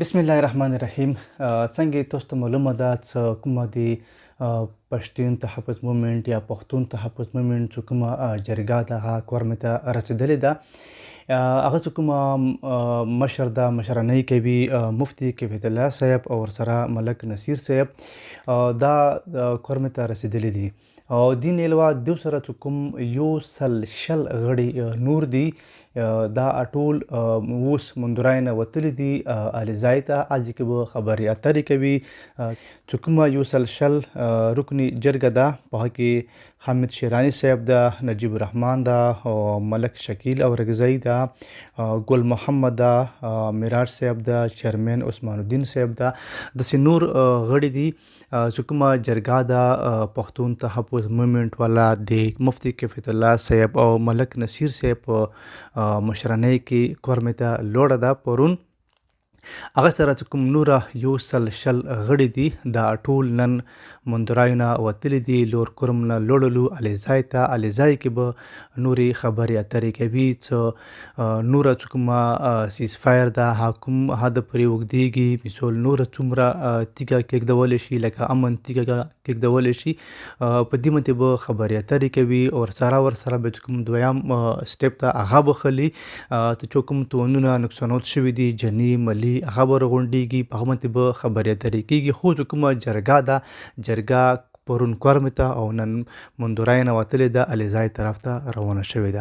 بسم الله الرحمن الرحیم. څنګه تاسو ته معلومه ده چې کومه د پښتون تحفظ مومنټ یا پښتون تحفظ مومنټ چې کومه جرګه ده هغه کورمې ته رسېدلې ده. هغه چې کومه مشر ده مشرانۍ کوي مفتي کفایت الله صاحب او ورسره ملک نصیر صاحب دا کورمې ته رسېدلي دي او دې نه علاوه دوی سره چې کوم 100 غړي نور دي دا ټول اوس مندورای نه وتلي دي الیزای ته اځي کې به خبرې اترې کوي چې کومه 100 رکني جرګه ده په هغه کې حامد شیراني صاحب ده، نجیب الرحمن ده او ملک شکیل اورګزی ده، ګل محمد ده، میراج صاحب ده، چیرمن عثمان الدین صاحب ده. داسې نور غړي دي چې کومه جرګه ده پښتون تحفظ مومنټ والا د مفتي کفایت الله صاحب او ملک نصیر صاحب مشرانۍ کې کورمې ته لوړه ده پرون. هغه سره چې کوم نوره 100 غړي دي دا ټول نن مندورایو نه وتلي دي لور کورم نه لوړلو الیزای ته. الیزای کې به نورې خبرې اترې کوي چې نوره چې کومه سیز فایر ده هغه د پرې اوږدېږي مثال نوره څومره تیږه کېږدولی شي لکه امن تیږه کېږدولی شي په دې منتې به خبرې اترې کوي او ورسره به چې کوم دویم سټیپ ته هغه به خلي چې کوم تونونه نقصانات شوي دي جني ملي هغه به رغونډېږي په هغه منتې به خبرې اترې کېږي. خو چې کومه جرګه ده جرګه پرون کورمې ته او نن مندورای نه وتلې ده الیزای طرف ته روانه شوې ده.